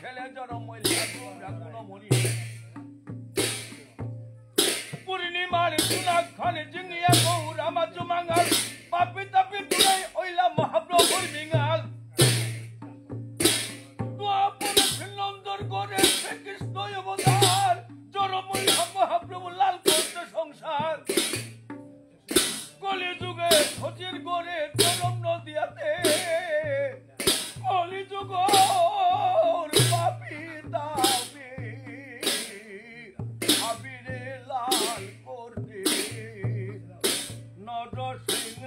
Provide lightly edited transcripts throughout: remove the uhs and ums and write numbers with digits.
খেলে জনমইলা তোমরা কোনো মনি পূর্ণিমার তুলাখানে জিঙ্গিয়া গৌরা মাঝু মাঙ্গাল পাপি তাপি তুলাই ওইলা মহাপ্রভুর বিঙ্গাল দোয়াপুর ফিলন্দর করে শ্রীকৃষ্ণ অবতার জনমইলা মহাপ্রভু লাল করতে সংসার কলি যুগে সচির গড়ে চরম নদিয়াতে কলি যুগ পাপি দাবি আবিরে লাল করতে নর সিংহ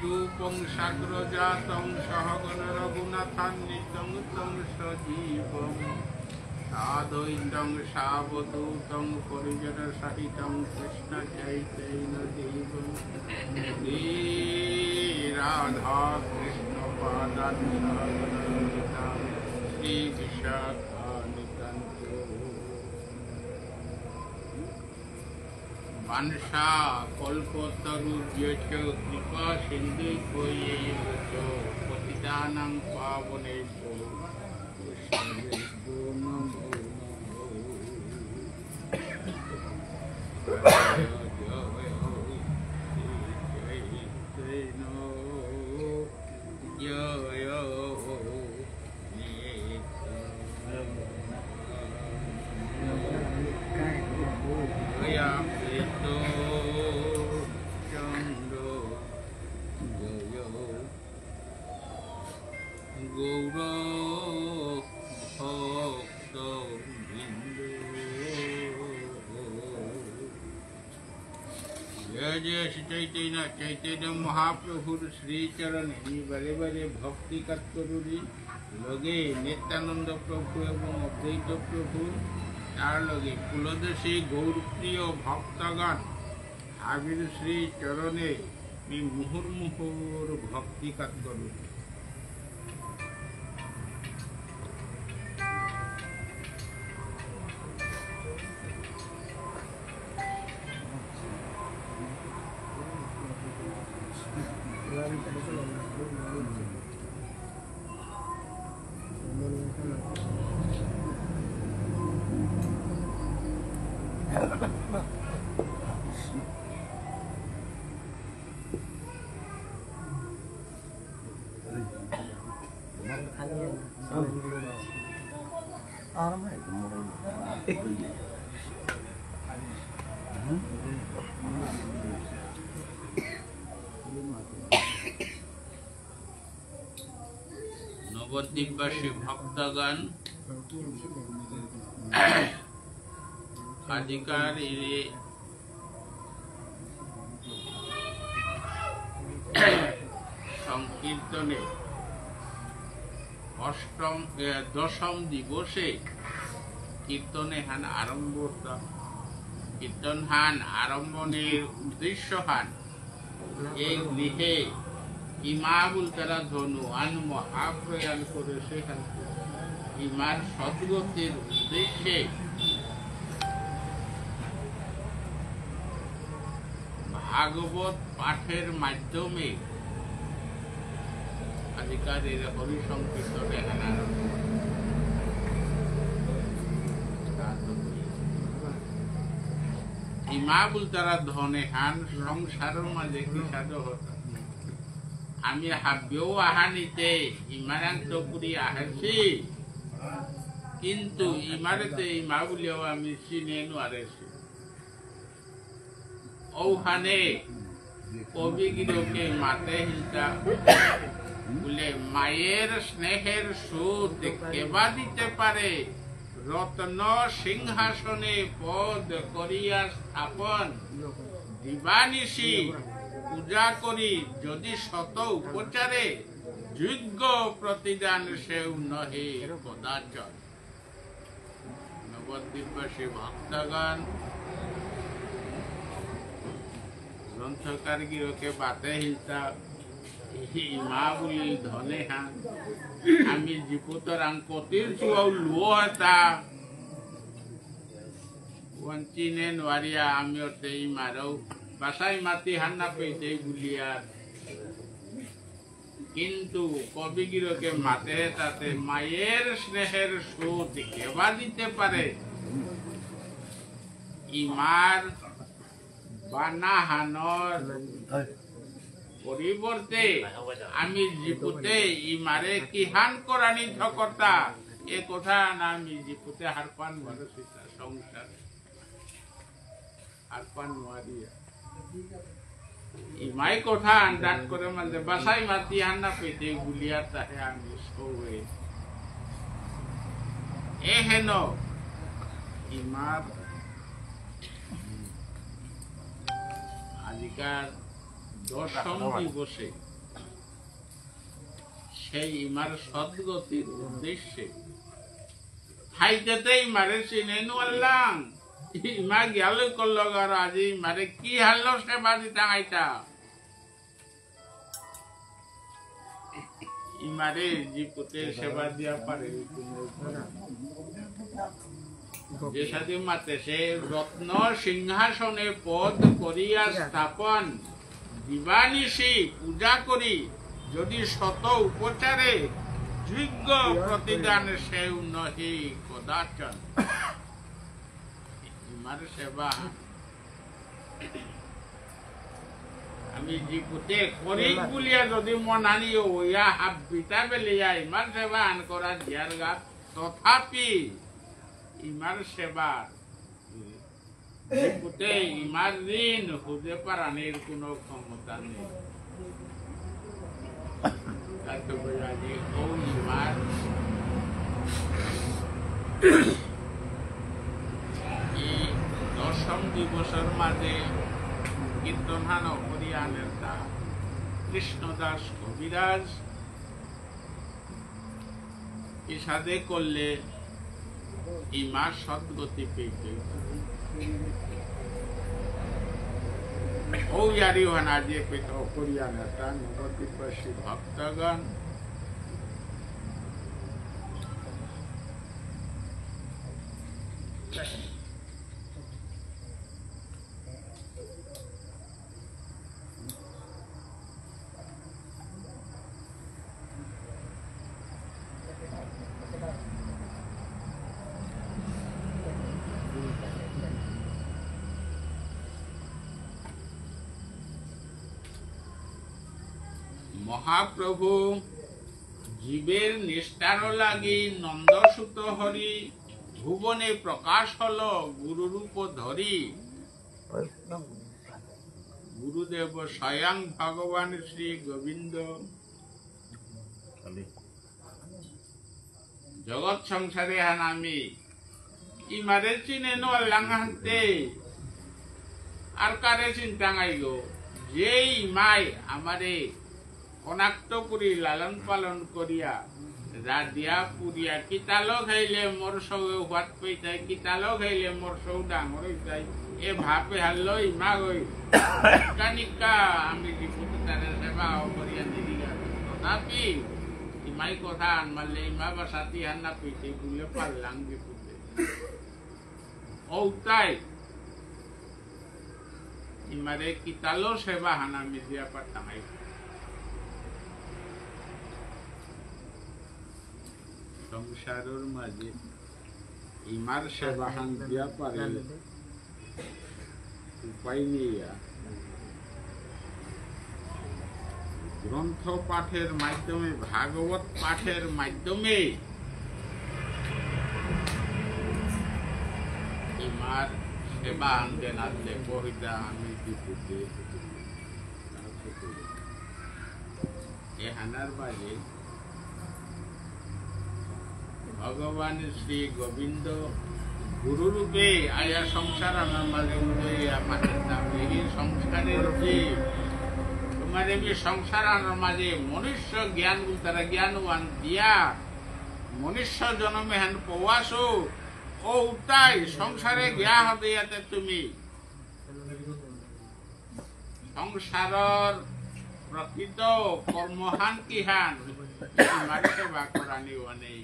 রূপং সাগ্রজাতং সহগণ রঘুনাথান্বিতং তং সজীবং সাদ্বৈতং সাবধূতং পরিজন সহিতং কৃষ্ণ চৈতন্য দেবং শ্রী রাধা কৃষ্ণ পাদান সহগণ শ্রী বিশাখানিকান্ত বাঞ্ছা কল্পতরুভ্যশ্চ কৃপা সিন্ধুভ্যৈব চ পতিতানাং পাবনেভ্যো বৈষ্ণবেভ্যো নমো जय श्री चैतन्य महाप्रभुर श्री चरणे बारे बारे भक्ति करुरी लगे नित्यानंद प्रभु एवं अद्वैत प्रभु तार लगे कुलदेशी गौरप्रिय भक्तगण आविर श्री चरणे मुहुर्मुहुर भक्ति करुरी नवद्वीपवासी भक्तगण अधिकार संकीर्तने अष्टम दशम दिवसे कीर्तने हान आरम्भ कीर्तन हान आरम्भनेर उद्देश्य हान एक गृहे इमाबुल तारा धनु आन महाप्रयाण करे सेखान इमार सद्गतिर उद्देश्ये भागवत पाठेर माध्यमे अधिकारीर हरि संकीर्तने हान आरम्भ इमाबुल तारा धने हान संसारेर माझे कि साधु हता आमी हाब्यो आहानिते इमारांत पुरी आहासी किन्तु इमारते इमाबुलियो आमी सिने नुआरेसी औहाने कविगिरोके माते हिलता बोले मायेर स्नेहेर सुध केबा दिते पारे रत्न सिंहासने पद करिया स्थापन दिवानिशी पूजा करी यदि शत उपचारे যোগ্য प्रतिदान सेव नहे कदाचन नवद्वीपवासी भक्तगण ग्रंथकार गिरोके बाते हिलता माँ बोली धने हाँ आमी जीपुतरां कतिर चुआव लुआता वंचिने नवारिया आमी ओते मारो बासाई माती हान्ना पेते गुलियार किन्तु कविगिरोके माते ताते मायेर स्नेहेर सुध केबा दिते पारे इमार बाना हानर परिवर्ते आमी जीपुते इमारे किहान करानी धकर्ता ए कथा ना आमी जीपुते हारपान मनसिता संसार हारपान नवारिया इमाई कथा आंदाज करे मानते बासाई माती हान्ना पेते गुलिया ताहे आमी सोवे ए हेनो इमार आजिकार दशम दिवसे সেই ইমার সদ্গতির উদ্দেশ্যে হাইতেই মারে চিনে আল্লাহ ইমা গেল করল আজি মারে কি হারল সেবা দিতা আইতা ইমারে জীবতের সেবা দিয়া পারে যে সাথে মাতে সে রত্ন সিংহাসনে পদ করিয়া স্থাপন দিবানিশি পূজা করি যদি শত উপচারে যোগ্য প্রতিদান সেও নহি কদাচন ইমার সেবা আমি জীবতে করি বলিয়া যদি মন আনি ওয়া হাব বিতা বেলিয়া ইমার সেবা আন করা দিয়ার গাত তথাপি ইমার সেবার জীবতে ইমার ঋণ হুদে পারানির কোনো ক্ষমতা নেই দশম দিবসের মাঝে কীর্তনহান হরিয়ানের কৃষ্ণদাস কবিরাজ ইসাদে করলে ইমা সদ্গতি পেতে ওয়ারি হানা যে পেত হরিয়ানের নবদ্বীপবাসী ভক্তগণ মহাপ্রভু জীবের নিষ্ঠার লাগি নন্দসুত হরি ভুবনে প্রকাশ হল গুরুরূপ ধরি গুরুদেব স্বয়ং ভগবান শ্রী গোবিন্দ জগৎ সংসারে হান আমি ইমারে চিনে নাতে আর কারে চিন্তাঙাই গো যেই মাই আমারে অনাক্ত করি লালন পালন করিয়া রাধিয়া পুরিয়া কিতালো খাইলে মোর সৌয়ে হাত পেয়ে কিতালো খাইলে মোর সৌ ডাঙর হইতাই এ ভাবে হারলো ইমা গই কানিকা আমি জীবতে তারে সেবা করিয়া দিদি তথাপি ইমাই কথা আনমারলে ইমা বা সাথী হান্না পেতে বুলে পারলাম জীবতে ও তাই ইমারে কিতালো সেবা হানা মিদিয়া পারতাম সংসারের মাঝে ইমার সেবা হান দিয়া পারে উপায় নিয়া গ্রন্থ পাঠের মাধ্যমে ভাগবত পাঠের মাধ্যমে ইমার সেবা আনতে নাচলে কহিতা আমি দিতে এ হানার বাজে ভগবান শ্রী গোবিন্দ গুরু রূপে আয়া সংসার আমার মাঝে উদয়া মাঝে এই সংস্কারের যে তোমার এই সংসার আমার মাঝে মনুষ্য জ্ঞান তারা জ্ঞানবান দিয়া মনুষ্য জন্মে হেন পওয়াছো ও তাই সংসারে জ্ঞা হবে ইয়াতে তুমি সংসারর প্রকৃত কর্মহান কিহান তোমার সেবা করানি অনেক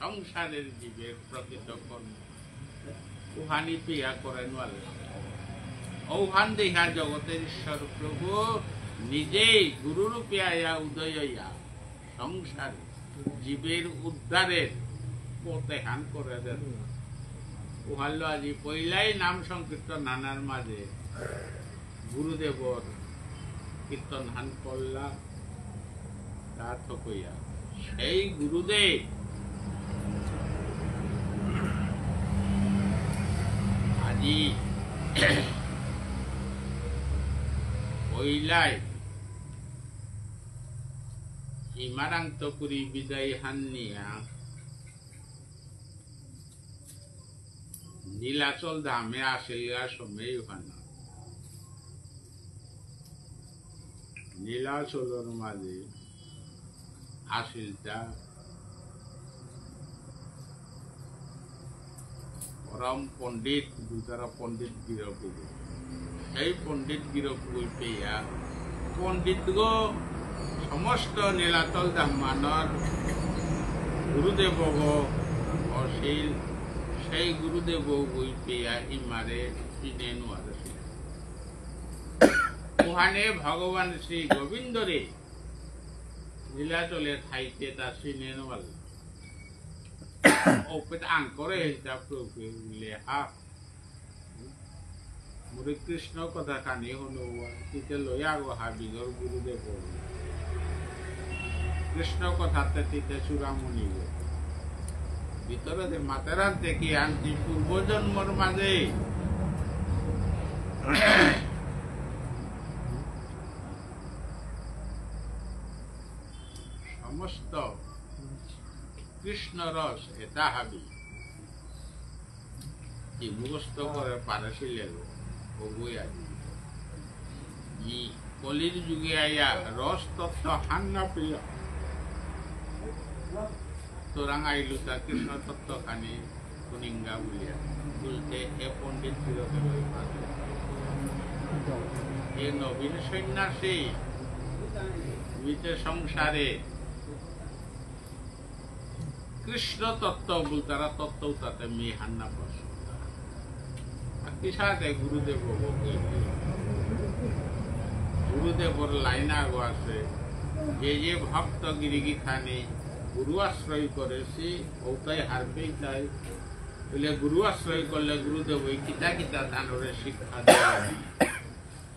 সংসারের জীবের প্রকৃত কর্ম উহানি পিয়া করেন ঔহান দেহা জগতের ঈশ্বর প্রভু নিজেই গুরুরূপে আয়া উদয় হইয়া সংসার জীবের উদ্ধারের পথেহান করে দেন উহাল্লো আজি পইলাই নাম সংকীর্তন নানার মাঝে গুরুদেবর কীর্তন হান করলা তা থকইয়া সেই গুরুদেব আজি পইলাই ইমারান্ত পুরি বিদায় হান্নিয়া নীলাচল ধামে আসিয়া সময় হানা নীলাচলের মাঝে আসিলটা পরম পণ্ডিত দুতারা পণ্ডিত গিরপুর সেই পণ্ডিত গিরপুর পেয়া পণ্ডিত গো সমস্ত নীলাচল ধামানর গুরুদেব অশীল সেই গুরুদেব বই পেয়া ইমারে চিনে নোয়ার ওখানে ভগবান শ্রী গোবিন্দরে নীলাচলে ঠাইতে তা চিনে নোয়াল ওপেট আঙ্করে হিসাব লেহা মুরে কৃষ্ণ কথা কানি হলো তিতে লইয়া গো হাবিগর গুরুদেব কৃষ্ণ কথাতে তিতে চূড়ামণি ভিতরে মাতারান দেখি আনছি পূর্বজন্মর মাঝে সমস্ত কৃষ্ণ রস এটা হাবি কি মুখস্থ করে পারছিলে বই আজি ই কলির যুগে আইয়া রস তত্ত্ব হান্না প্রিয় তোরাং আইলু তা কৃষ্ণ তত্ত্ব খানি কুনিঙ্গা বলিয়া বলতে এ পণ্ডিত এ নবীন সন্ন্যাসী সংসারে কৃষ্ণ তত্ত্ব বলতারা তত্ত্ব তাতে মেয়ে হান্না পাস কিসাতে গুরুদেব গুরুদেবর লাইনা গো আছে যে ভক্ত গিরিগি খানি গুরু আশ্রয় করেছি ওটাই হারবেই তাই বলে গুরু আশ্রয় করলে গুরুদেব ওই কিতা কিতা দানরে শিক্ষা দেওয়া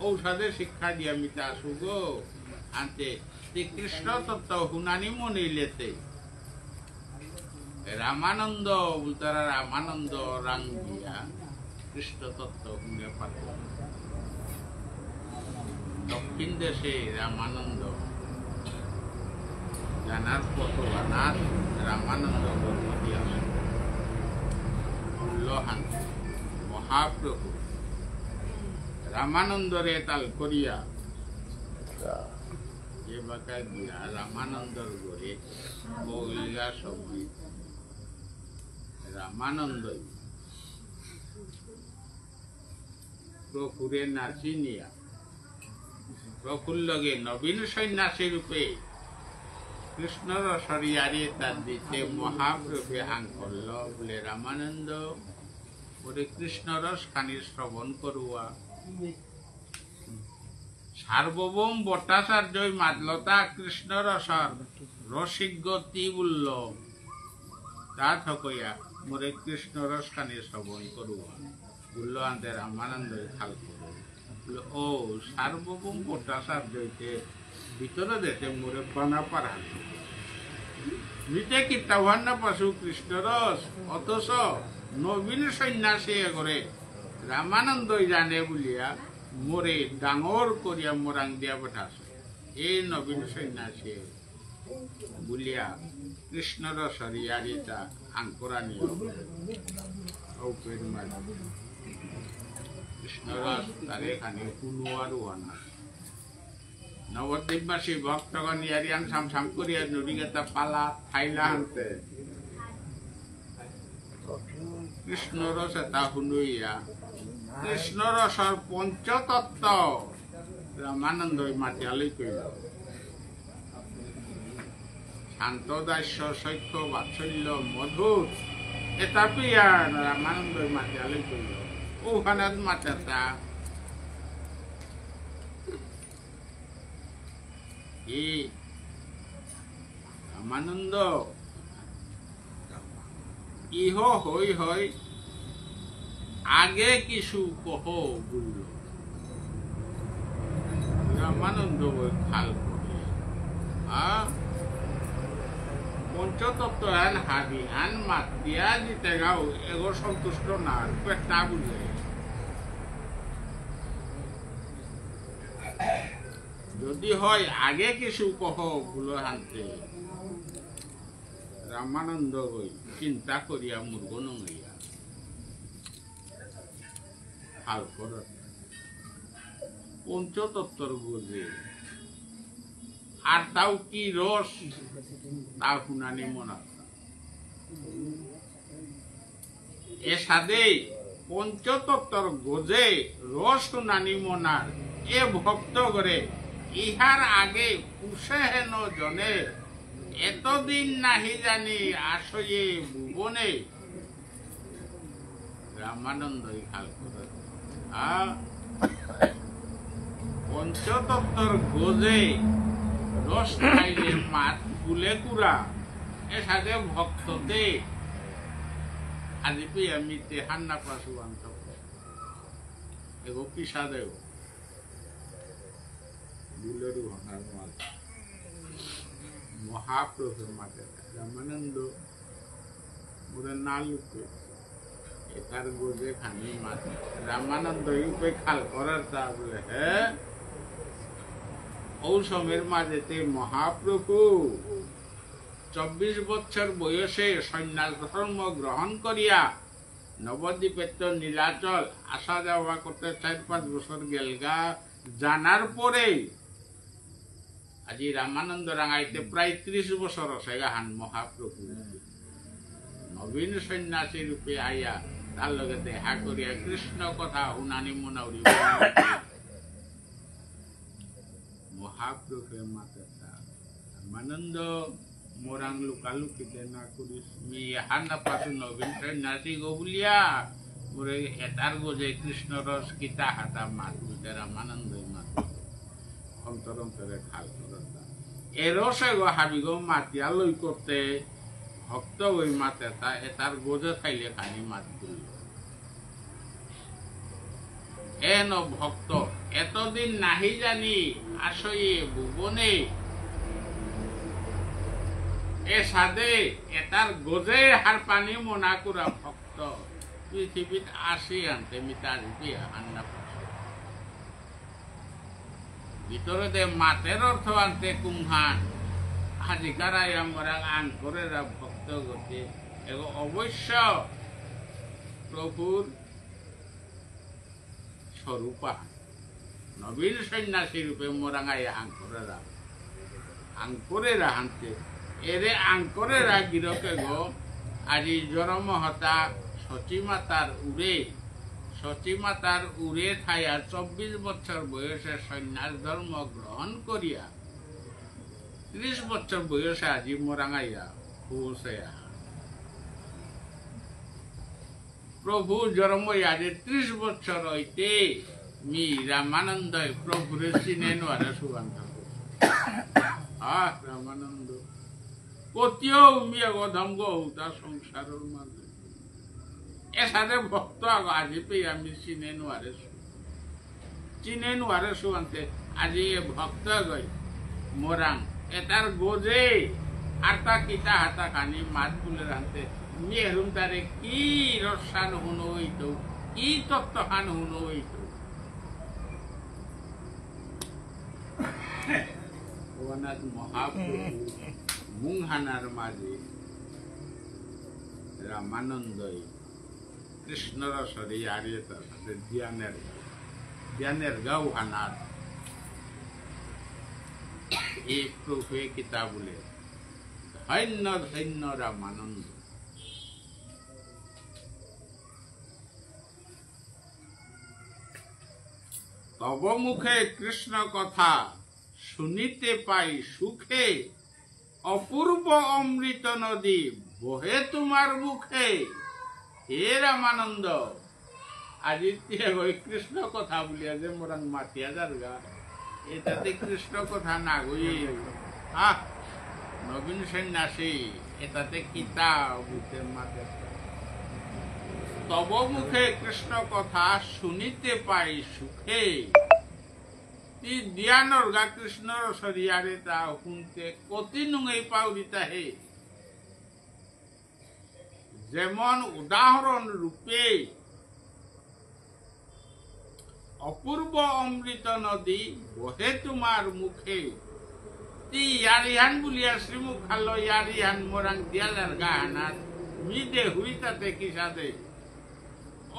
ঔষধে শিক্ষা দিয়া মিতা আসু গো আনতে কৃষ্ণ তত্ত্ব হুনানি মনে লেতে রামানন্দ উল্টারা রামানন্দ রাং দিয়া কৃষ্ণ তত্ত্ব শুনে পাত দক্ষিণ দেশে রামানন্দ জানার পথবানার রামানন্দ লহান মহাপ্রভু রামানন্দরে তাল করিয়া যে বাকা দিয়া রামানন্দর গড়ে মৌলিকা সবজি রামানন্দ প্রভুরে নাচি নিয়া প্রফুর লগে নবীন সন্ন্যাসী রূপে কৃষ্ণ রসরিয়ারে তার দিতে মহাপ্রভু আঙ্কল্য বলে রামানন্দ ওরে কৃষ্ণ রস খানি শ্রবণ করুয়া সার্বভৌম ভট্টাচার্যই মাদলতা কৃষ্ণ রসর রসিকগতি বলল তা থকইয়া মোরে কৃষ্ণ রস খানি শ্রবণ করুয়া বলল আনতে রামানন্দ খাল করো ও সার্বভৌম ভট্টাচার্যকে ভিতরে দেশে মোরে বানা পারা মিটে কি তাওয়ান্না পাশু কৃষ্ণ রস অথচ নবীন সন্ন্যাসী করে রামানন্দই জানে বলিয়া মোরে ডাঙর করিয়া মোরাং দিয়া পাঠাছে এই নবীন সন্ন্যাসী বলিয়া কৃষ্ণ রসরি আরিতা আঙ্করানি কৃষ্ণ রস তারে খানি কোনো আর না নবদ্বীপবাসী ভক্তগণ ইয়ারিয়ান সাম করিয়া নদীগেতা পালা খাইলা আনতে কৃষ্ণ রস এটা শুনুইয়া কৃষ্ণ রসর পঞ্চতত্ত্ব রামানন্দ মাতিয়ালৈ কইল শান্ত দাস্য সৈক্য বাৎসল্য মধুর এটা প্রিয়া রামানন্দ মাতিয়ালৈ কইল ওখানে মাতেতা রামানন্দ ইহ হই হয় আগে কিছু কহ বলল রামানন্দ খাল করে পঞ্চতত্ত্ব আন হাবি আন মাত দিয়া দিতে গাও এগো সন্তুষ্ট না পেটা বুঝে যদি হয় আগে কিছু কহ ভুল হানতে রামানন্দ হই চিন্তা করিয়া মূর্খ নইয়া হাল কর পঞ্চতত্ত্বর বুঝে আর তাও কি রস তা শুনানি মনত এ সাদে পঞ্চতত্ত্বর গোজে রস শুনানি মনার এ ভক্ত করে ইহার আগে পুষে হেন জনে এতদিন নাহি জানি আসয়ে ভুবনে রামানন্দই খাল করে পঞ্চতত্ত্বর গোজে রস খাইলে মাত গুলে কুড়া এ সাথে ভক্ততে আজি আমি হান্না পাশু আন্ত এগো পিসা দেব বুলেরু ভাঙার মাল মহাপ্রভুর মাঠে রামানন্দ মোরে না লুকে এটার গোজে খানি মাছ রামানন্দ ইউপে খাল করার তা বলে হ্যাঁ ঔষমের মাঝেতে মহাপ্রভু 24 বছর বয়সে সন্ন্যাস ধর্ম গ্রহণ করিয়া নবদ্বীপের নীলাচল আসা যাওয়া করতে 4-5 বছর গেলগা জানার পরে আজি রামানন্দ রাঙাইতে প্রায় 30 বছর আছে গাহান মহাপ্রভু নবীন সন্ন্যাসী রূপে আইয়া তার লগে দেখা করিয়া কৃষ্ণ কথা শুনানি মনাউরি মহাপ্রভুর মাতা রামানন্দ মোরাং লুকালুকিতে না করিস মি হান্না পাশু নবীন সন্ন্যাসী গো বলিয়া মোরে এটার গোজে কৃষ্ণ রস কিতা হাতা মাত বুঝতে রামানন্দ মাত অন্তর অন্তরে খাল করতা এ রসে গো হাবি গো মাতিয়া লই করতে ভক্ত ওই মাতে তা এটার গোজে খাইলে খানি মাত দিল এন ভক্ত এতদিন নাহি জানি আসয়ে ভুবনে এ সাদে এটার গোজে হার পানি মনা করা ভক্ত পৃথিবীত আসি আনতে মিতা রূপে আন্না ভিতরে মাতের অর্থ আনতে কুম্হান আজিকারাই আমরা আন করে ভক্ত গতি এবং অবশ্য প্রভুর স্বরূপা নবীন সন্ন্যাসী রূপে মোরাঙাই আঙ্করেরা হানতে এরে আঙ্করেরা গিরকে গো আজি জরমহতা সচিমাতার উড়ে থাইয়া 24 বছর বয়সে সন্ন্যাস ধর্ম গ্রহণ করিয়া 30 বছর বয়সে আজি মোরাঙাইয়া পৌঁছে প্রভু জন্ম আজি 30 বছর হইতে মি রামানন্দ প্রভুরে চিনে নোয়ারে সুগন্ধ রামানন্দ কতিও উমিয়া গধম গৌতা সংসারের মাঝে এসাথে ভক্ত আজি পেয়ে আমি চিনে নোয়ারে সুগন্ধে আজি এ ভক্ত গই মোরাং এটার গোজে আটা কিতা হাতা খানি মাত বুলে রাখতে মেহরুম তারে কি রসান হুন হইত কি তত্ত্ব খান হুন হইত মহাপ্রভু মুংহানার মাঝে রামানন্দই কৃষ্ণ রসরে আরিয়ে তার সাথে জ্ঞানের গাও হানার এই প্রভু কিতা বলে ধন্য ধন্য রামানন্দ তব মুখে কৃষ্ণ কথা শুনিতে পাই সুখে অপূর্ব অমৃত নদী বহে তোমার মুখে হে রামানন্দ আজি ওই কৃষ্ণ কথা বলিয়া যে মোরাং মাতিয়া যারগা এটাতে কৃষ্ণ কথা না গই নবীন সন্ন্যাসী এটাতে কিতা বুঝতে মাতে তব মুখে কৃষ্ণ কথা শুনিতে পাই সুখে দিয়ানর গা কৃষ্ণর সরিয়ারে তা শুনতে কতি নুঙে পাউরিতা হে যেমন উদাহরণ রূপে অপূর্ব অমৃত নদী বহে তোমার মুখে তি ইয়ারিহান বলিয়া শ্রীমুখ খালো ইয়ারিহান মোরাং দিয়ালার গাহানার মিদে হুইতাতে কিসাদে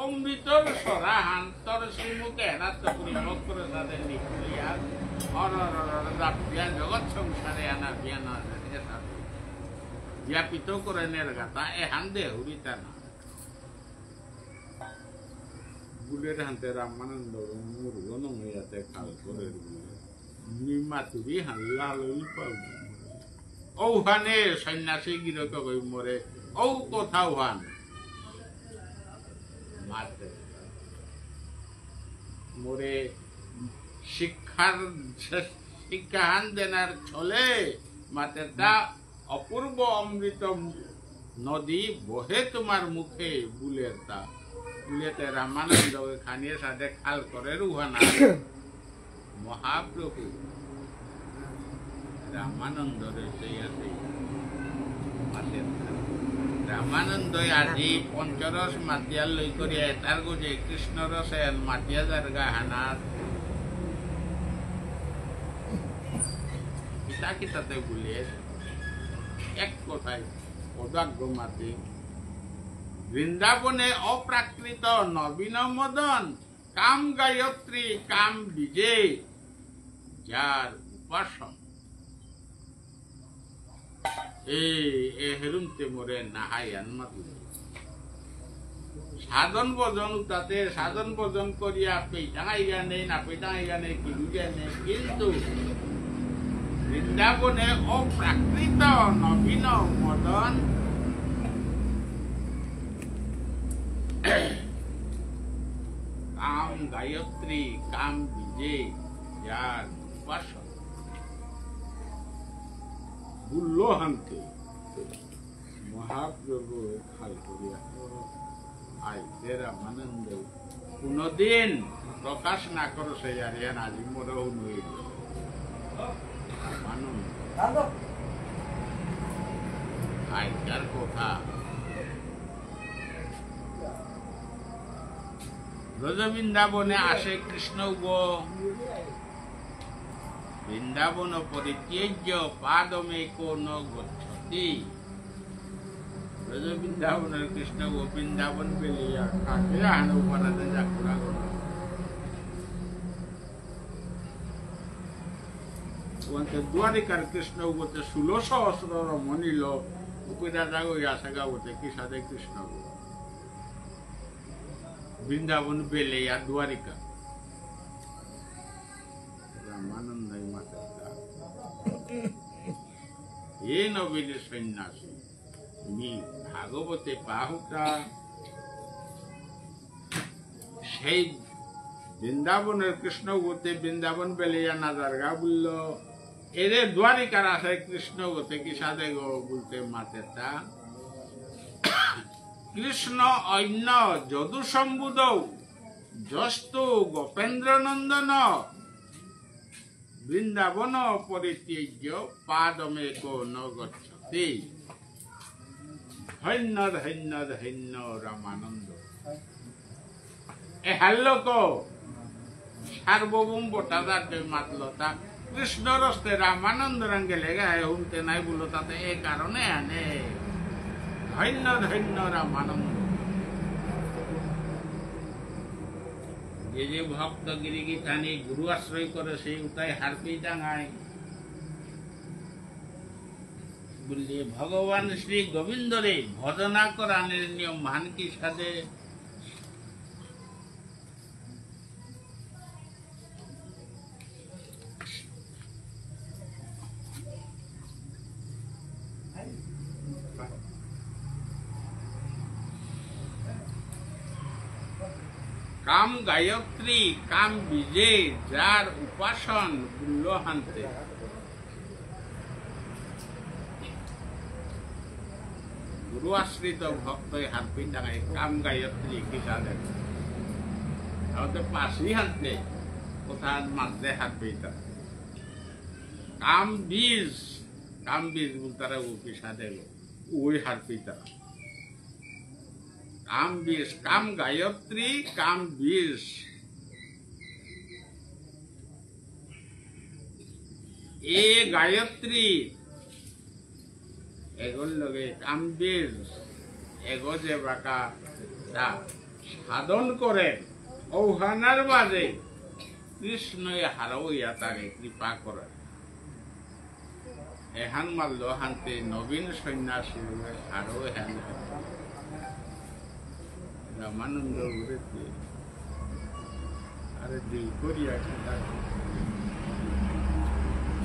অমৃতর সরাহান তোর শ্রীমুখে হেনাত্ম পরিভোগ করে তাদের নিকুলিয়া অরর জাপিয়া জগৎ সংসারে আনা বিয়ানা ব্যাপিত করেনের গাতা এহান দেহুরিতা না বুলের হাতে রামানন্দ মুরগন হইয়াতে খাল করে নিমাতুরি হাল্লা লই পাব ওখানে সন্ন্যাসী গিরক কই মরে ও কোথাও হান মাতে মোরে শিক্ষাহান দেনার ছলে মাতে তা অপূর্ব অমৃত নদী বহে তোমার মুখে বুলের তা বুলেতে রামানন্দ খানিয়ে সাথে খাল করে রুহানা মহাপ্রভু রামানন্দ রামানন্দ আজি পঞ্চরস মাতিয়া লই করিয়া তার গুজে কৃষ্ণ রসেন মাতিয়া জারগা হানাত কিতা কিতাতে বলিয়ে এক কথায় পদার্ঘ মাতি বৃন্দাবনে অপ্রাকৃত নবীন মদন কাম গায়ত্রী কাম বিজয় যার উপাসন হেরুমতে মরে নাহাইয়ান মাতু সাধন ভজন তাতে সাধন ভজন করিয়া পেটাঙাইয়া নেই না পেটাঙাইয়া নেই কি বুঝে নেই কিন্তু বৃন্দাবনে অপ্রাকৃত নবীন মদন কাম গায়ত্রী কাম বিজয় যার উপাসন বুল্ল হান্তে মহাপ্রভু খাল করিয়া আইতে রামানন্দ কোনদিন প্রকাশ না করো সে জানিয়া আজি মোর নইল আনন্দ আইকার কথা ব্রজ বৃন্দাবনে আসে কৃষ্ণ বৃন্দাবন পরিত্যজ্য পাদমে কোন গচ্ছতি ব্রজ বৃন্দাবনের কৃষ্ণ বৃন্দাবন বেলিয়া কাকে আন উপারাতে যাত্রা দ্বারিকার কৃষ্ণ বলতে 16 সহস্র মনিল উপরা যাগো আশাগা বলতে কি সাথে কৃষ্ণ বৃন্দাবন বেলিয়া দ্বারিকা রামানন্দ মাতা এ নবীন সন্ন্যাসী তুমি ভাগবতে পাহুটা সেই বৃন্দাবনের কৃষ্ণ গতে বৃন্দাবন বেলিয়া না দারগা বলল এরে দ্বারিকার আছে কৃষ্ণ গতে কি সাধে গো বলতে মাতেটা কৃষ্ণ অন্য যদু সম্বুদ যস্তু গোপেন্দ্র নন্দন বৃন্দাবন পরিত্যজ্য পাদমে কোন গচ্ছতি ধন্য ধন্য ধন্য রামানন্দ এ হাল্লোক সার্বভৌম বটাদার মাতলতা কৃষ্ণ রস্তে রামানন্দ রঙ্গে লেগায় হুমতে নাই বললো তাতে এ কারণে আনে ধন্য ধন্য রামানন্দ যে যে ভক্ত গিরিগি টানি গুরু আশ্রয় করে সেই উতায় হারপি ডাঙায় বললে ভগবান শ্রী গোবিন্দরে ভজনা করানের নিয়ম মান কি সাধে কাম গায়ত্রী কাম বিজয় যার উপাসন বুল্ল হান্তে গুরু আশ্রিত ভক্ত হারপি ডাঙায় কাম গায়ত্রী কি সাধে তাহলে পাশি হান্তে কোথা মাঝে হারপি কাম বীজ বলতারা কি সাধে ওই হারপি তারা কাম বিষ কাম গায়ত্রী কাম বিষ এ গায়ত্রী এগোর লগে কাম বিষ এগো যে বাকা সাধন করে ঔহানার বাদে কৃষ্ণ হারাইয়া তারে কৃপা করে এহান মারল হান্তে নবীন সন্ন্যাসী আরো এহান রামানন্দ ঘুরেছে আরে দিল করিয়া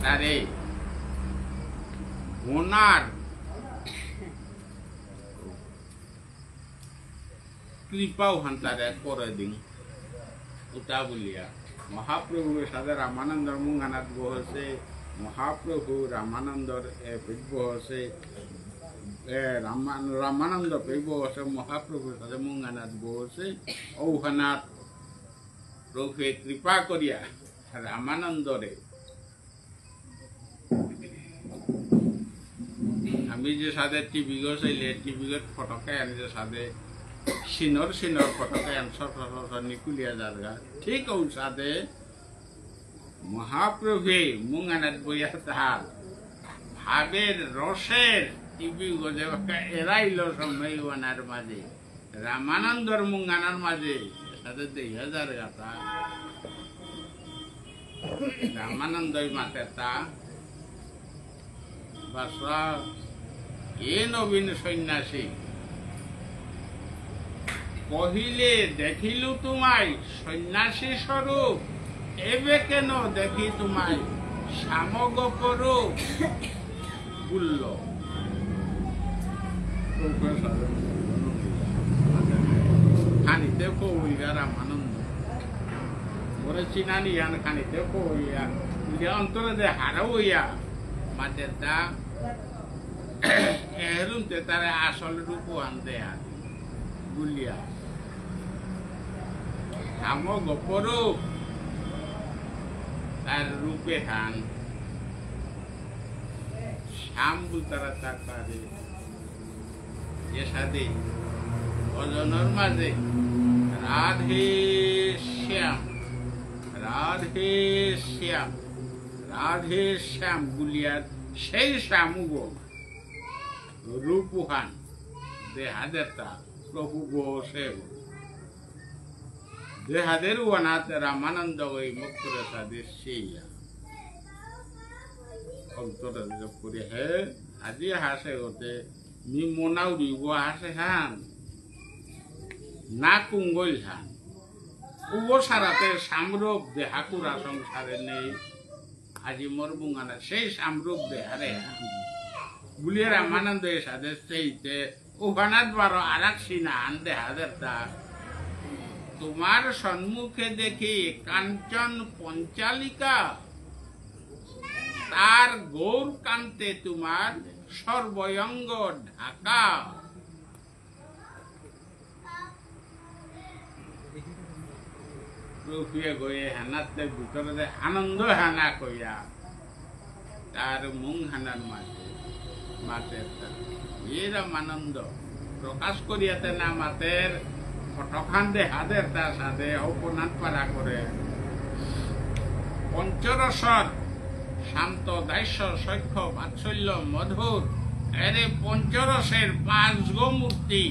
তারে ওনার কৃপাও হান্তারে করে দিন উতা বলিয়া মহাপ্রভুর সাথে রামানন্দর মুঙ্গানাথ বহছে মহাপ্রভু রামানন্দর পেব হচ্ছে রামানন্দ পেব হচ্ছে মহাপ্রভুর সাথে মুঙ্গানাথ বহছে ঔহানাথ প্রভুয়ে কৃপা করিয়া রামানন্দরে আমি যে সাথে টিভি গেছিলে টিভি ফটকে আনি যে সাথে সিনর ফটকে নিকুলিয়া জায়গা ঠিক ও সাথে মহাপ্রভে মুঙ্গানাথ বইয়া তাহার ভাবের রসের টিভি গজে এরাইল সম্মেলনার মাঝে রামানন্দর মুঙ্গানার মাঝে সাথে 2000 গাতা রামানন্দই মাতে তা বাসা এ নবীন সন্ন্যাসী কহিলে দেখিলু তোমায় সন্ন্যাসী স্বরূপ এবে কেন দেখি তোমায় সামগপরু বলল খানিতে কইয়া রামানন্দ ওরে চিনানি ইয়ান খানিতে কইয়া অন্তরে দে হারাও ইয়া মাঝে তা এরুমতে তারে আসল রূপ আনতে আর গুলিয়া সামগপরু তার রূপে হান শ্যাম তারা তার পারে যে সাথে ভজনের মাঝে রাধে শ্যাম রাধে শ্যাম রাধে শ্যাম গুলিয়ার সেই শ্যামুগ রূপহান দেহাদেরতা প্রভু গো সে দেহাদের ওনাথ রামানন্দ ওই মুক্তরে তাদের সেইয়া অন্তর করে হে আজি হাসে হতে মি মোনাও দিব হাসে হান না কুঙ্গল হান উগো সারাতে সামরূপ দেহাকুরা সংসারে নেই আজি মোর বুঙ্গানা সেই সামরূপ দেহারে হান বুলিয়ে রামানন্দ এর সাথে সেইতে ওখানাত বারো আর এক সিনা আন দেহাদের তা তোমার সম্মুখে দেখি কাঞ্চন পঞ্চালিকা তার গৌর কান্তে তোমার সর্বয়ঙ্গ ঢাকা প্রফিয়ে গয়ে হানাতে ভিতরে আনন্দ হানা কইয়া তার মুং হানার মাঝে মাতের রামানন্দ প্রকাশ করিয়াতে না মাতের ফটখান দে হাদের তার সাথে ঔপনাথ পাড়া করে পঞ্চরসর শান্ত দাস্য সখ্য বাৎসল্য মধুর এরে পঞ্চরসের 5 গো মূর্তি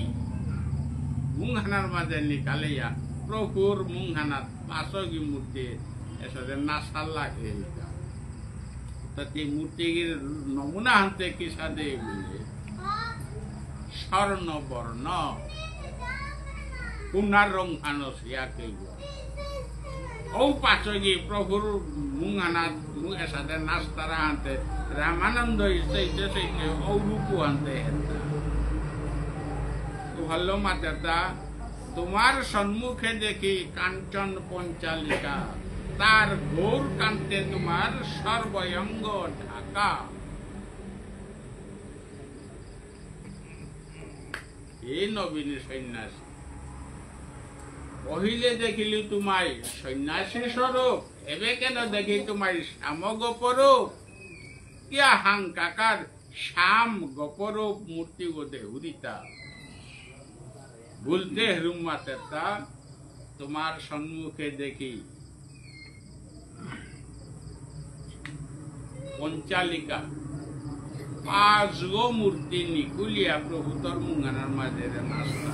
মুংহানার মাঝে নিকালিয়া প্রভুর মুংহানাত 5 গি মূর্তি এসে নাসাল্লা খেয়ে তাতে মূর্তির নমুনা হাতে কি সাদে বলে স্বর্ণ বর্ণ পুনার রং হানসিয়া কেব ও 5 গি প্রভুর মুংহানাত মুখের সাথে নাস্তারা আনতে রামানন্দ সেইতে সেইতে ও রূপু আনতে ভালো মাতা তোমার সম্মুখে দেখি কাঞ্চন পঞ্চালিকা তার গৌর কান্তে তোমার সর্বয়ঙ্গ ঢাকা এই নবীন সন্ন্যাসী পহিলে দেখিলি তোমায় সন্ন্যাসী স্বরূপ এবে কেন দেখি তোমায় শ্যাম গোপরূপ কিয়া হাং কাকার শ্যাম গোপরূপ মূর্তি গোদে উদিতা বলতে হরুম মাতা তোমার সম্মুখে দেখি পঞ্চালিকা 5 গো মূর্তি নিকুলিয়া প্রভু তোর মুঙ্গানার মাঝে নাস্তা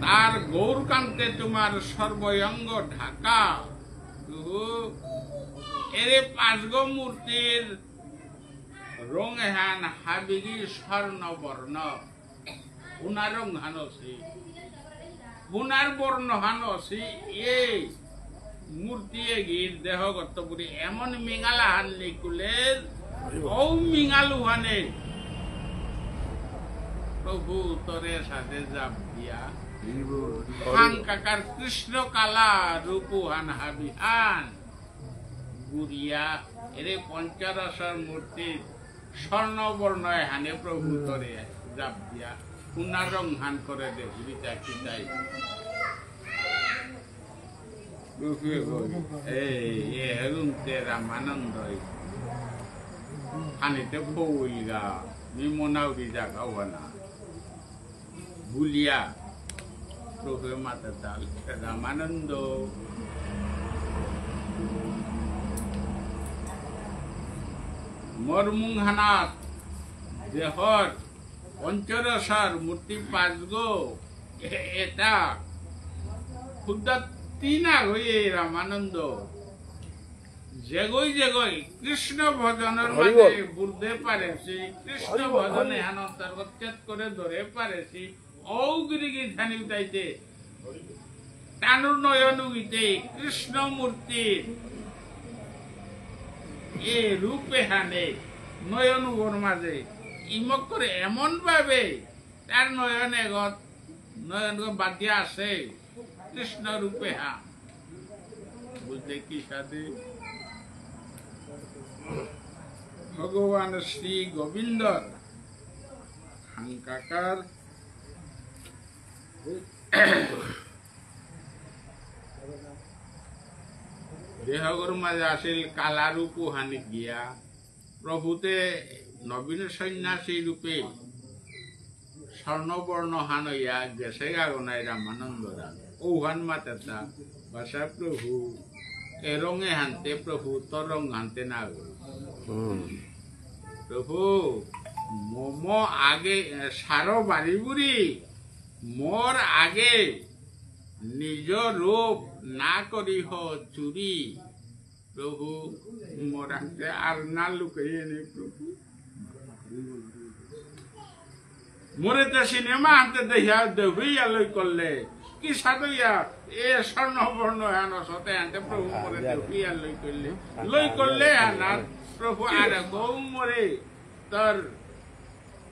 তার গৌরকান্তে তোমার সর্বয়ঙ্গ ঢাকা এরে 5 গো মূর্তির রঙে হান হাবিগি স্বর্ণ বর্ণ উনার রং হান অছি উনার বর্ণ হান অছি এই মূর্তি গির দেহগত পুরি এমন মিঙালা হানলি কুলের ও মিঙালু হানে প্রভু তোরে সাথে জাপ দিয়া হান কাকার কৃষ্ণ কালা রূপু হান হাবি হান গুড়িয়া এরে পঞ্চরসর মূর্তি স্বর্ণবর্ণয় হানে প্রভু তোরে জাপ দিয়া উনার রং হান করে দে গুড়িটা কি তাই রামানন্দ হানিতে বউলগা মিমনাউরি জাগাও না বুলিয়া প্রভু মাতা দাল রামানন্দ মরমুংহানাত দেহর পঞ্চরসার মূর্তি পাঁচগো এটা খুদ্দা তিনা হয়ে রামানন্দ যেগই যেগই কৃষ্ণ ভজনের মাঝে বুঝতে পারেছি কৃষ্ণ ভজনে অন্তর্গত করে ধরে পারেছি ঔগিরিগি ধ্যানি উঠাইতে টানুর নয়নুগিতে কৃষ্ণ মূর্তির এ রূপে হানে নয়নুগর মাঝে ইমক করে এমন ভাবে তার নয়নে নয়ন বাদিয়া আছে কৃষ্ণ রূপে হা বুঝতে কি সাথে ভগবান শ্রী গোবিন্দর হাঙ্কাকার দেহগর মাঝে আসিল কালা রূপু হানি গিয়া প্রভুতে নবীন সন্ন্যাসী রূপে স্বর্ণবর্ণ হান হইয়া গেছে গাগনায় রামানন্দ রাম ওহান মাতা বাসা প্রভু এ রঙে হানতে প্রভু তোর রং হানতে না প্রভু মম আগে সারো বাড়ি বুড়ি মোর আগে নিজ রূপ না করিহ চুরি প্রভু মোর হাতে আর না লুকাইয়ে নে প্রভু মোরে তো সিনেমা হাতে দেখিয়া দেখিয়া লই করলে কি সাধুয়া এ স্বর্ণবর্ণ হেন সতে হাতে প্রভু মোরে দেখিয়া লই করলে হানার প্রভু আর গৌ মোরে তোর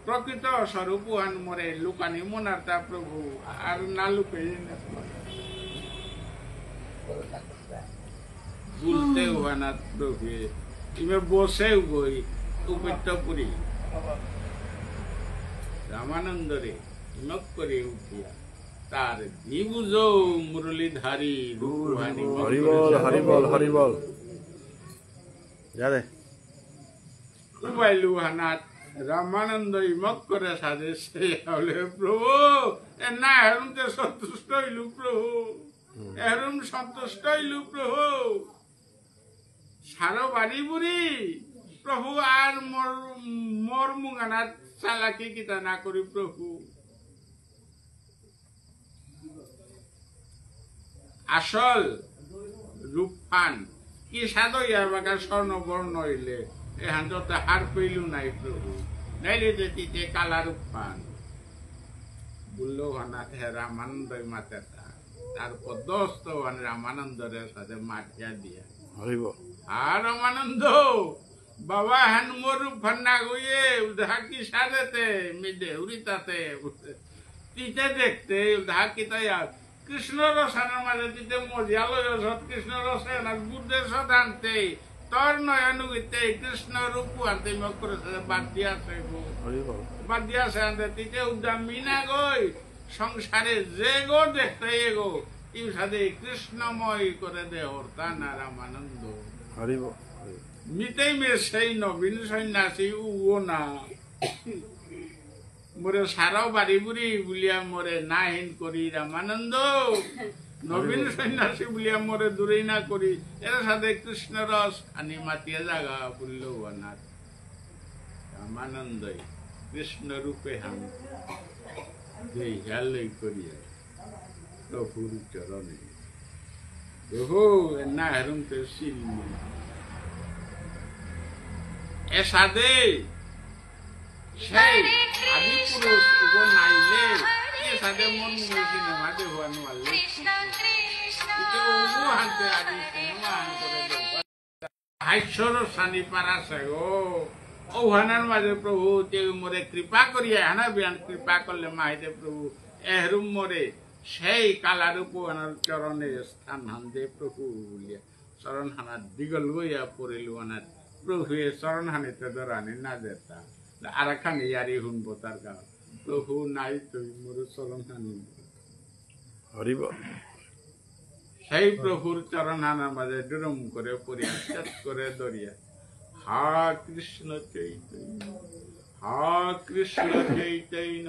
প্রকৃত স্বরূপ হান মোরে লুকানি মনার তা প্রভু আর না লুকাইয়ে নে ভুলতে হানা প্রভু ইমে বসেও গই উপেক্ষপুরী রামানন্দরে নক করে উঠিয়া তার নিবুজ মুরলীধারী হরিবল হরিবল হরিবল যারে উবাইলু হানাত রামানন্দ ইমক করে সাজে সে হলে প্রভু না এরম তো সন্তুষ্ট হইলু প্রভু এরম সন্তুষ্ট হইলু প্রভু সারো বাড়ি বুড়ি প্রভু আর মোর মুগানাত চালাকি কিতা না করি প্রভু আসল রূপফান কি সাধু ইয়ার বাগা স্বর্ণবর্ণ হইলে এখান তো হার পেইলু নাই প্রভু নাইলে যেতে কালা রূপফান বললো হানাত হে রামানন্দ মাতাটা তারপর দোস্ত রামানন্দের সাথে মাঠিয়া দিয়া আর রামানন্দ বাবা হেন মোর ফান্না গইয়ে উধা কি সাজেতে মিদে উড়িতাতে তিতে দেখতে উধা কি তাই কৃষ্ণ রসানের মাঝে তিতে মজিয়া লয় সৎ কৃষ্ণ রসে না বুদ্ধের সৎ আনতে তোর নয়নুগিতে কৃষ্ণ রূপু আনতে মক করেছে বাদ দিয়াছে আনতে তিতে উদ্যাম মিনা গই সংসারে যে গো দেখতে এগো ইউ সাথে কৃষ্ণময় করে দে হরতা না রামানন্দ মিতেই মে সেই নবীন সন্ন্যাসী ও না মোরে সারাও বাড়ি বুড়ি বলিয়া মোরে না হিন করি রামানন্দ নবীন সন্ন্যাসী বলিয়া মোরে দূরেই না করি এর সাথে কৃষ্ণ রস আনি মাতিয়া জাগা বলল অনাথ রামানন্দ কৃষ্ণ রূপে হাম হেয়ালই করিয়া প্রভুর চরণে প্রভু না হেরম তো সিল এ সাদে সেই আদি পুরুষ উগো নাইলে এ সাথে মন মিশে নেওয়া দেওয়া নোয়ালে এটা উগো হাতে আদি সিনেমা করে দেওয়া হাইশ্বর সানি পারাছে গো ওহানার মাঝে প্রভু যে মোরে কৃপা করিয়া হানা বিয়ান কৃপা করলে মাহিদে প্রভু এহরুম মোরে সেই কালারূপ ওনার চরণে স্থান হান দে প্রভু বলিয়া চরণ হানার দিগল গইয়া পড়িল ওনার প্রভু চরণ হানিতে ধরানি না যেতা আর খান ইয়ারি শুনবো তার গান প্রভু নাই তুই মোর চরণ হানি হরিব সেই প্রভুর চরণ হানার মাঝে ডুরুম করে পড়িয়া চেত করে দরিয়া হা কৃষ্ণ চৈতন্য হা কৃষ্ণ চৈতন্য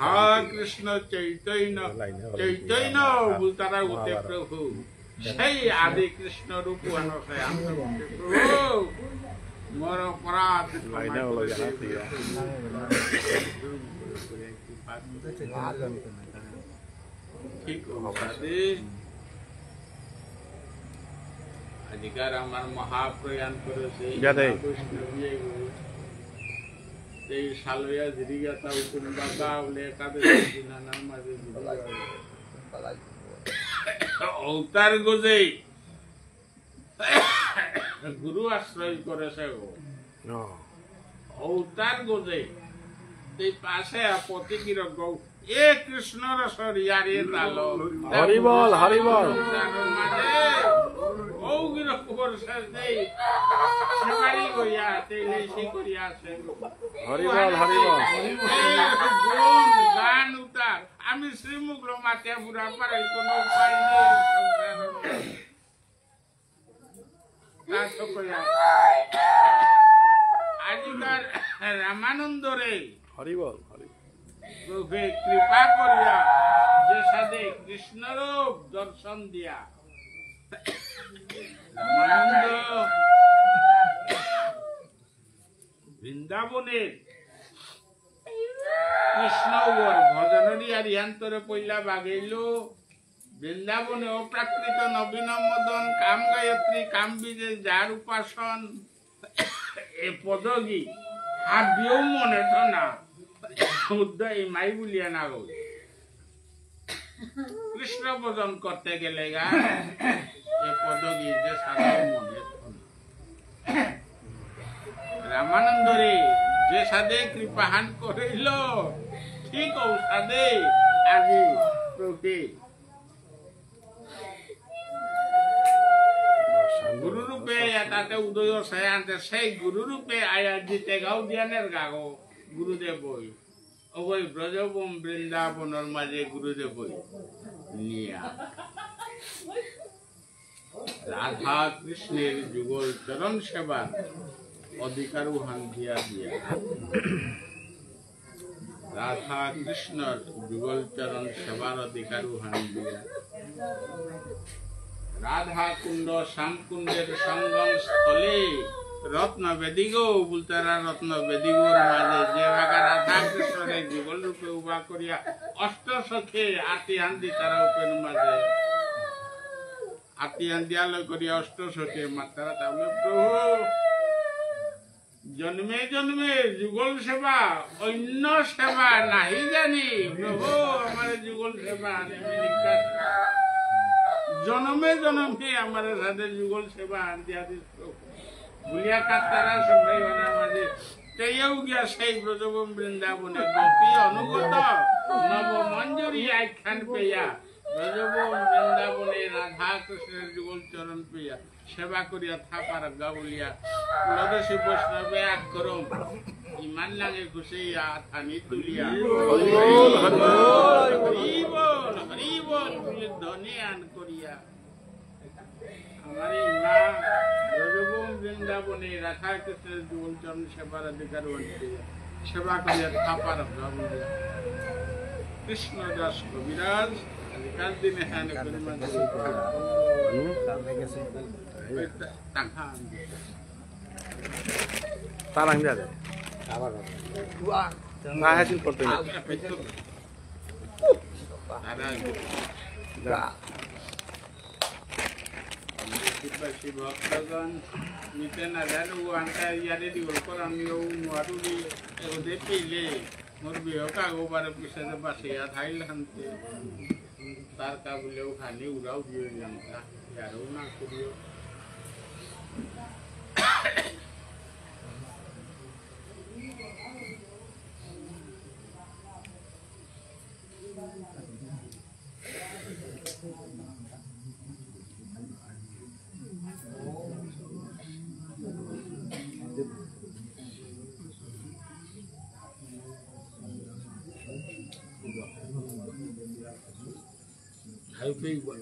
হা কৃষ্ণ চৈতন্য চৈতন্য বুলতারা উঠে প্রভু সেই আদি কৃষ্ণ রূপ প্রভু মোর অপরাধ ঠিক अधिकार আমার মহাপ্রয়াণ করেছে এই সালয়া জিরিগাতা উকুনবাকা বলে একাদশী দিনানার মাঝে অবতার গজে গুরু আশ্রয় করেছে গো অবতার গজে এই পাশে প্রতিকির গৌ এ কৃষ্ণ রসর ইয়ারে তালো হরিবল হরিবল ওগির খবর সাজেই সবাই গইয়া তেলে সে করিয়া আছে হরিবল হরিবল গান উতার আমি শ্রীমুখ মাতে বুড়া পারে কোনো উপায় নেই আজিকার রামানন্দ রে হরিবল হরিবল প্রভু কৃপা করিয়া যে সাধে কৃষ্ণরূপ দর্শন দিয়া রামানন্দ বৃন্দাবনের কৃষ্ণ ভজনরী আর ইহান্তরে পইলা বাগেইল বৃন্দাবনে অপ্রাকৃত নবীন মদন কাম গায়ত্রী কাম বীজে যার উপাসন এ পদগী হাবিও মনে তো না উদয় মাই বলিয়া না গো কৃষ্ণ ভজন করতে গেলে গা এ পদগী যে সাধারণ মনে রামানন্দ রে যে সাধে কৃপাহান করিল ঠিক ও সাধে আজি প্রভু গুরু রূপে তাতে উদয় সায়ান্তে সেই গুরু রূপে আয়া দিতে গাও দিয়ানের গাগো গুরুদেব বই ওই ব্রজবম বৃন্দাবনের মাঝে গুরুদেব বই নিয়া রাধা কৃষ্ণের যুগল চরণ সেবা অধিকার উহান দিয়া দিয়া রাধা কৃষ্ণর যুগল চরণ সেবার অধিকার উহান দিয়া রাধা কুণ্ড শ্যামকুণ্ডের সঙ্গম স্থলে রত্ন বেদিগো বুলতারা রত্ন বেদিগোর মাঝে যে ভাগা রাধা কৃষ্ণের যুগল রূপে উভা করিয়া অষ্ট সখে আতি হান্দি তারা উপের মাঝে আতি হান্দিয়ালয় করিয়া অষ্ট সখে মাতারা তাহলে প্রভু জন্মে জন্মে যুগল সেবা অন্য সেবা নাহি জানি প্রভু আমার যুগল সেবা জনমে জনমে আমার সাথে যুগল সেবা আনতে আদিস বুলিয়া কাতারা সবাই মাঝে তেও গিয়া সেই ব্রজবম বৃন্দাবনে গোপী অনুগত নব মঞ্জুরি আখ্যান পেয়া ব্রজবম বৃন্দাবনে রাধা কৃষ্ণের যুগল চরণ পেয়া সেবা করিয়া থাপার গাউলিয়া কুলদেশী বৈষ্ণবে এক করম ইমান লাগে ঘুষিয়া থানি তুলিয়া হরিবল হরিবল বলে ধনে আন করিয়া আমার মা ব্রজবম বৃন্দাবনে রাধা কৃষ্ণের যুগল চরণ সেবার অধিকার সেবা করিয়া থাপার গাউলিয়া কৃষ্ণ দাস কবিরাজ আজকাল দিনে হ্যাঁ পরিমাণ tarang dia ada. Nah, hasil foto ini. Ada. আদিবাসী ভক্তগণ নিতে না জানো আনটা ইয়ারে দিবল কর আমিও নোয়ারুলি এগোতে পেলে মোর বিয়ে কাগো বারে পিছনে বাসে থাইল হানতে তার কাবুলেও খানি উড়াও দিয়ে জানতা ইয়ারও না করিও How big one?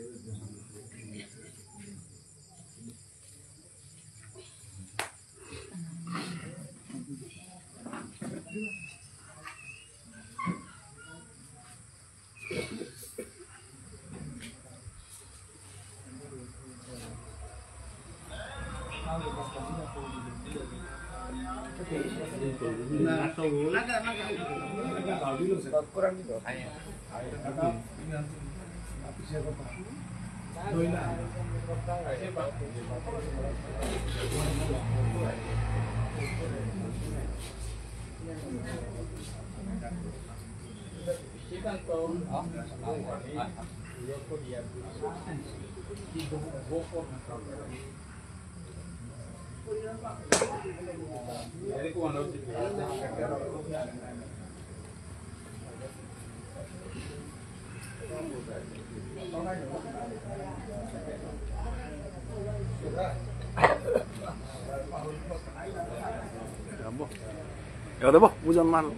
Ya udah boh, hujan man.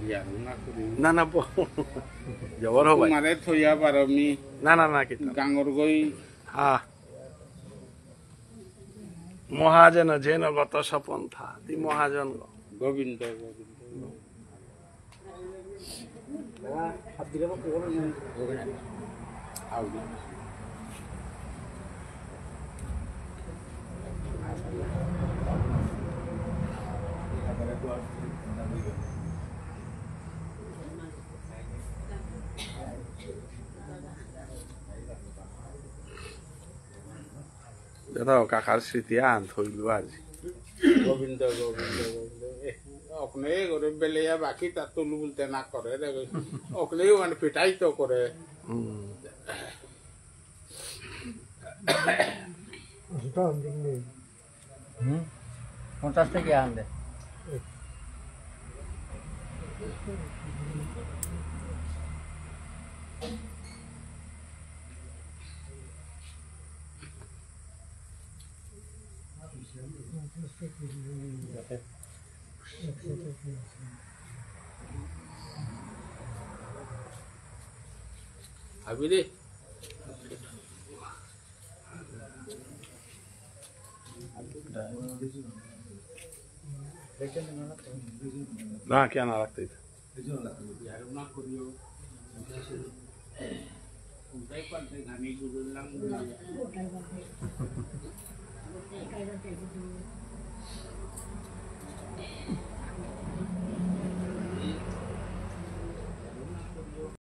Ya, ngaku di. Nana boh. Jawar hobai. Kumare thoya parami. Na kita. Gangor goi. Ah. মহাজন যেন গত সপন্থা দি মহাজন গোবিন্দ দাদা কাকার স্মৃতি আন থইল আজি গোবিন্দ গোবিন্দ গোবিন্দ ওখানে করে বেলেয়া বাকি তার তুলু বলতে না করে ওখানে মানে পিটাই তো করে 50 টাকা আনলে Abi deh. না কেন রাখতে না করিও উঠাই পাল্টে ঘানি গুরুলাম